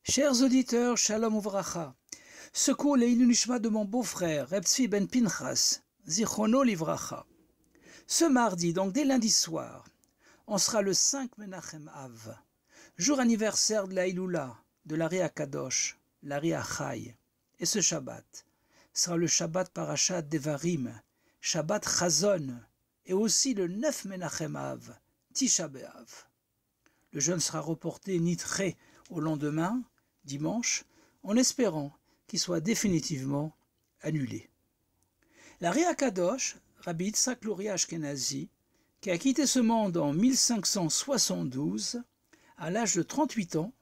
Chers auditeurs, Shalom Uvracha. Secours les Nishma de mon beau-frère, Reb Tzvi ben Pinchas, Zichrono Livracha. Ce mardi, donc dès lundi soir, on sera le 5 Menachem Av, jour anniversaire de la Iloula, de l'Ari Akadosh, l'Ari Achai. Et ce Shabbat sera le Shabbat Parashat Devarim, Shabbat Chazon, et aussi le 9 Menachem Av, Tisha B'Av. Le jeûne sera reporté nitré au lendemain, dimanche, en espérant qu'il soit définitivement annulé. L'Ari Akadosh, Rabbi Yitzhak Luria Ashkenazi, qui a quitté ce monde en 1572, à l'âge de 38 ans,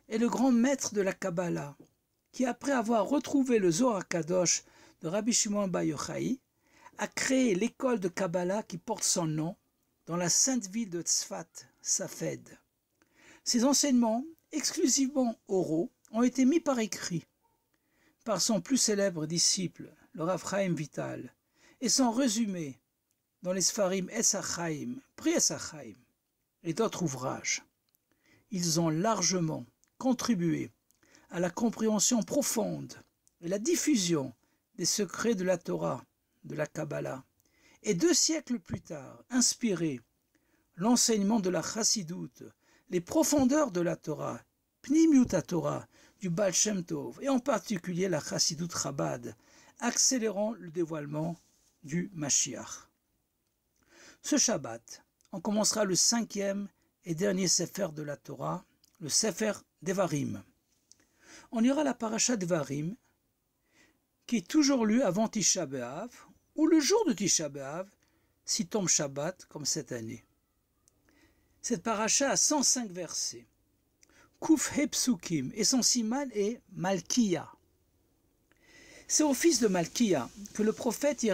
est le grand maître de la Kabbalah, qui après avoir retrouvé le Zohar Akadosh de Rabbi Shimon Bar Yochai, a créé l'école de Kabbalah qui porte son nom dans la sainte ville de Tzfat, Safed. Ses enseignements, exclusivement oraux, ont été mis par écrit par son plus célèbre disciple, le Rav Chaim Vital, et sont résumés dans les Sfarim Etz HaChaim, Pri Etz HaChaim et d'autres ouvrages. Ils ont largement contribué à la compréhension profonde et la diffusion des secrets de la Torah, de la Kabbalah, et 2 siècles plus tard, inspiré l'enseignement de la Chassidoute, les profondeurs de la Torah, Pnimiut HaTorah, du Baal Shem Tov, et en particulier la Chassidoute Chabad, accélérant le dévoilement du Mashiach. Ce Shabbat, on commencera le 5e et dernier Sefer de la Torah, le Sefer Devarim. On ira à la Parashat Devarim, qui est toujours lue avant Tisha B'Av, ou le jour de Tisha B'Av, si tombe Shabbat, comme cette année. Cette paracha a 105 versets. Kuf He Psukim, et son siman est Malkiya. C'est au fils de Malkiya que le prophète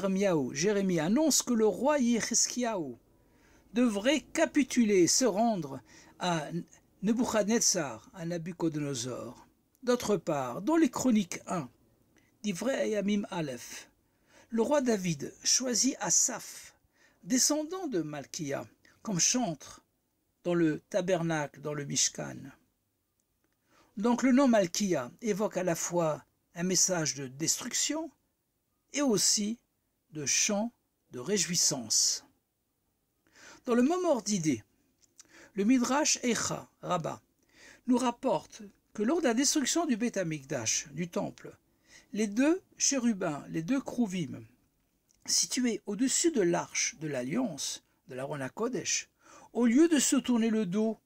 Jérémie annonce que le roi Yechiskiaou devrait capituler et se rendre à Nebuchadnezzar, à Nabucodonosor. D'autre part, dans les Chroniques 1, d'Ivrei Ayamim Aleph, le roi David choisit Asaph, descendant de Malkiya, comme chantre dans le tabernacle, dans le Mishkan. Donc le nom Malkiya évoque à la fois un message de destruction et aussi de chant de réjouissance. Dans le même ordre d'idée, le Midrash Echa Rabbah nous rapporte que lors de la destruction du Beth Amikdash, du temple, les 2 chérubins, les 2 krouvim, situés au-dessus de l'arche de l'alliance de l'Aaron HaKodesh, au lieu de se tourner le dos,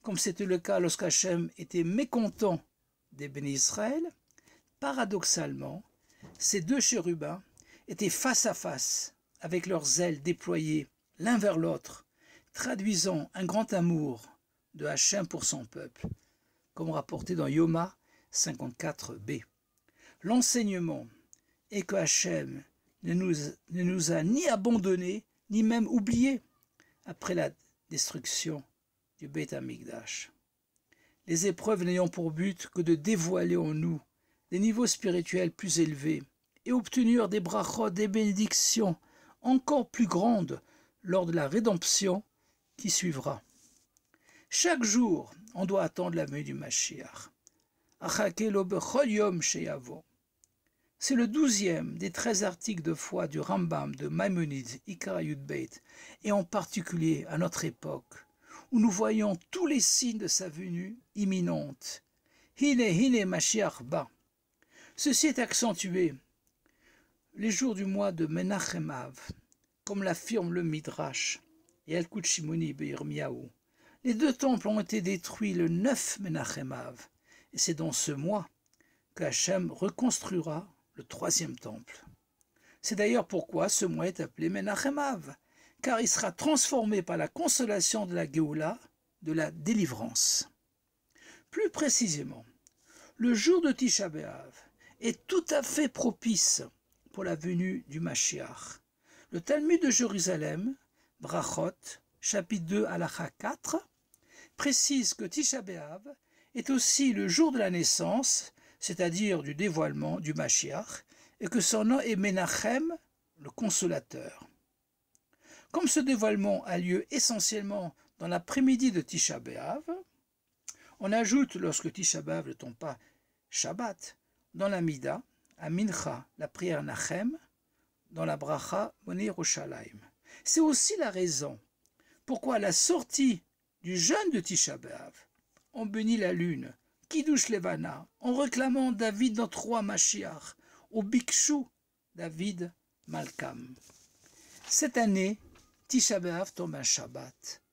comme c'était le cas lorsqu'Hachem était mécontent des bénis Israël, paradoxalement, ces 2 chérubins étaient face à face, avec leurs ailes déployées l'un vers l'autre, traduisant un grand amour de Hachem pour son peuple, comme rapporté dans Yoma 54b. L'enseignement est que Hachem ne nous a ni abandonnés, ni même oubliés après la destruction du Beth Amikdash. Les épreuves n'ayant pour but que de dévoiler en nous des niveaux spirituels plus élevés et obtenir des brachot, des bénédictions encore plus grandes lors de la rédemption qui suivra. Chaque jour, on doit attendre la venue du Mashiach. C'est le 12e des 13 articles de foi du Rambam de Maïmonide, Ikar Yud Beit, et en particulier à notre époque, où nous voyons tous les signes de sa venue imminente. Hine Mashiach ba. Ceci est accentué les jours du mois de Menachem Av, comme l'affirme le Midrash et Yalkut Shimoni Be'Yirmiyahu. Les 2 temples ont été détruits le 9 Menachem Av, et c'est dans ce mois que Hachem reconstruira le 3e temple. C'est d'ailleurs pourquoi ce mois est appelé Menachem Av, car il sera transformé par la consolation de la Géoula, de la délivrance. Plus précisément, le jour de Tisha B'Av est tout à fait propice pour la venue du Mashiach. Le Talmud de Jérusalem, Brachot, chapitre 2, halakha 4, précise que Tisha B'Av est aussi le jour de la naissance, c'est-à-dire du dévoilement du Mashiach, et que son nom est Menachem, le consolateur. Comme ce dévoilement a lieu essentiellement dans l'après-midi de Tisha B'Av, On ajoute, lorsque Tisha B'Av ne tombe pas Shabbat, dans la Mida, à Mincha, la prière Nachem, dans la Bracha, Boni Yerushalayim. C'est aussi la raison pourquoi à la sortie du jeûne de Tisha B'Av, on bénit la lune, Kiddush Levana, en réclamant David notre roi Mashiach, au Bikshu David Malkam. Cette année, Tisha B'Av tombe un Shabbat.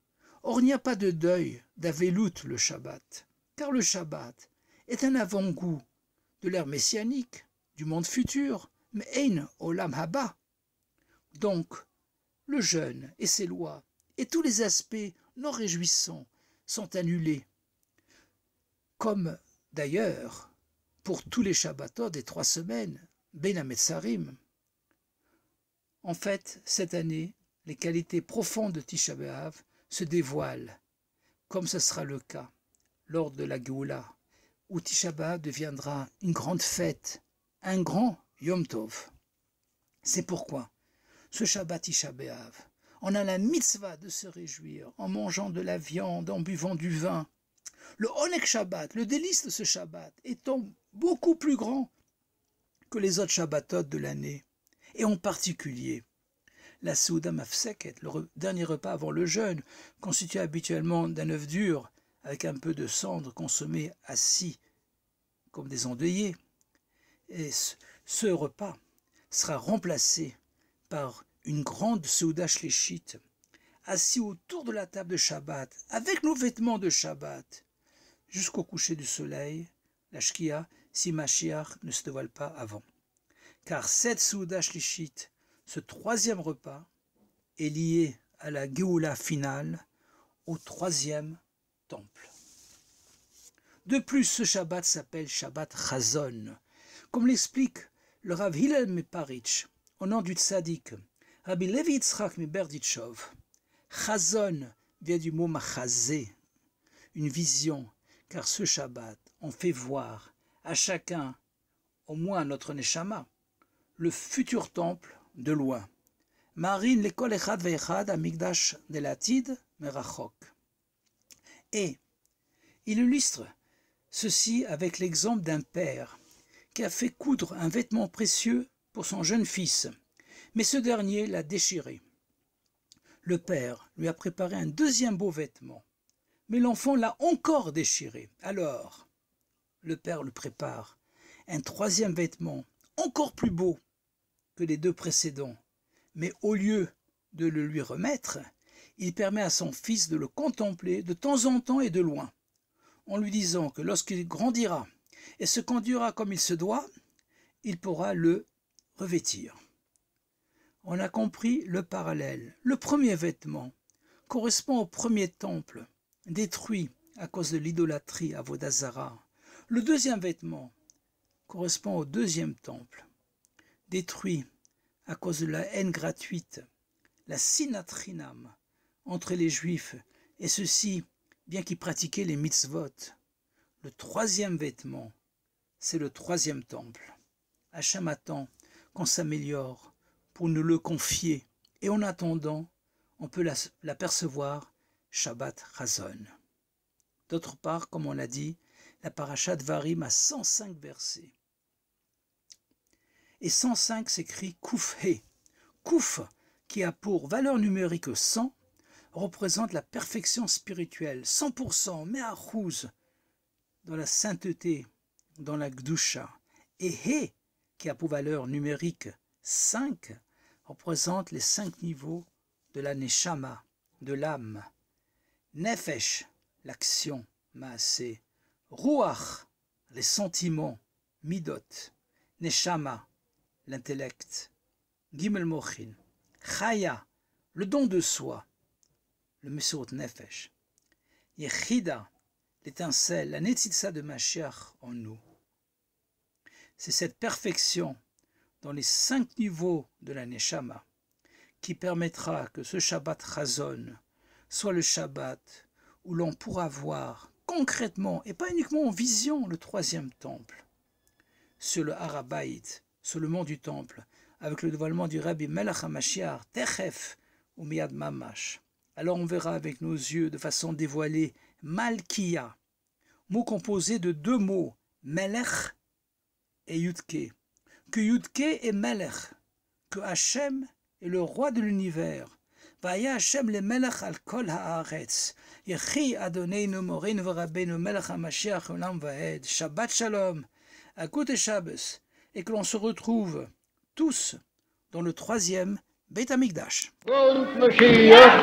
Or, il n'y a pas de deuil d'Avelut le Shabbat, car le Shabbat est un avant-goût de l'ère messianique, du monde futur, mais Ein Olam Haba. Donc, le jeûne et ses lois, et tous les aspects non réjouissants sont annulés. Comme d'ailleurs pour tous les Shabbatot des 3 semaines, Ben Hametzarim. En fait, cette année, les qualités profondes de Tisha B'Av se dévoilent, comme ce sera le cas lors de la Géoula, où Tisha B'Av deviendra une grande fête, un grand Yom Tov. C'est pourquoi, ce Shabbat Tisha B'Av, on a la mitzvah de se réjouir en mangeant de la viande, en buvant du vin. Le Onek Shabbat, le délice de ce Shabbat, étant beaucoup plus grand que les autres Shabbatot de l'année, et en particulier la Souda Mafseket, le dernier repas avant le jeûne, constitué habituellement d'un œuf dur avec un peu de cendre consommé assis comme des endeuillés. Et ce repas sera remplacé par une grande Souda Shléchite, assis autour de la table de Shabbat, avec nos vêtements de Shabbat, jusqu'au coucher du soleil, la Shkia, si Mashiach ne se dévoile pas avant. Car cette Souda Shlichit, ce 3e repas, est lié à la Géoula finale, au 3e temple. De plus, ce Shabbat s'appelle Shabbat Chazon, comme l'explique le Rav Hillel Meparitch, au nom du Tzaddik, Rabbi Levi Yitzchak Miberditchov. Chazon vient du mot machazé, une vision, car ce Shabbat, on fait voir à chacun, au moins à notre Neshama, le futur temple de loin. Marine l'école Echad ve'Echad Amigdash de l'Atid Merachok. Et il illustre ceci avec l'exemple d'un père qui a fait coudre un vêtement précieux pour son jeune fils, mais ce dernier l'a déchiré. Le père lui a préparé un 2e beau vêtement, mais l'enfant l'a encore déchiré. Alors, le père lui prépare un 3e vêtement, encore plus beau que les 2 précédents, mais au lieu de le lui remettre, il permet à son fils de le contempler de temps en temps et de loin, en lui disant que lorsqu'il grandira et se conduira comme il se doit, il pourra le revêtir. On a compris le parallèle. Le 1er vêtement correspond au 1er temple, détruit à cause de l'idolâtrie à Vodazara. Le 2e vêtement correspond au 2e temple, détruit à cause de la haine gratuite, la sinatrinam entre les Juifs, et ceux-ci, bien qu'ils pratiquaient les mitzvot. Le 3e vêtement, c'est le 3e temple. Hachem attend qu'on s'améliore pour nous le confier, et en attendant, on peut l'apercevoir Shabbat Chazon. D'autre part, comme on l'a dit, la paracha Dvarim a 105 versets. Et 105 s'écrit Kouf-He. Kouf, qui a pour valeur numérique 100, représente la perfection spirituelle, 100%, Me'achuz, dans la sainteté, dans la Gdusha. Et He, qui a pour valeur numérique 5, représente les 5 niveaux de la Neshama, de l'âme. Nefesh, l'action, Maaseh. Ruach, les sentiments, Midot. Neshama, l'intellect. Gimel Mochin. Chaya, le don de soi, le Mesirut Nefesh. Yechida, l'étincelle, la Netzitza de Mashiach en nous. C'est cette perfection dans les 5 niveaux de la Neshama qui permettra que ce Shabbat Chazon soit le Shabbat où l'on pourra voir concrètement et pas uniquement en vision le 3e temple sur le Har HaBayit, sur le mont du temple, avec le dévoilement du Rabbi Melech HaMashiach, Techef ou Miyad Mamash. Alors on verra avec nos yeux de façon dévoilée Malkiya, mot composé de deux mots, Melech et Yudke. Que Yudke est Melech, que Hachem est le roi de l'univers. Vaya Hachem le Melech al kol haaretz. Yechi Adonenu Moreinu v'Rabbeinu Melech HaMashiach Olam Vaed. Shabbat Shalom, Akut et Shabbos, et que l'on se retrouve tous dans le troisième Beit HaMikdash. Mashiach.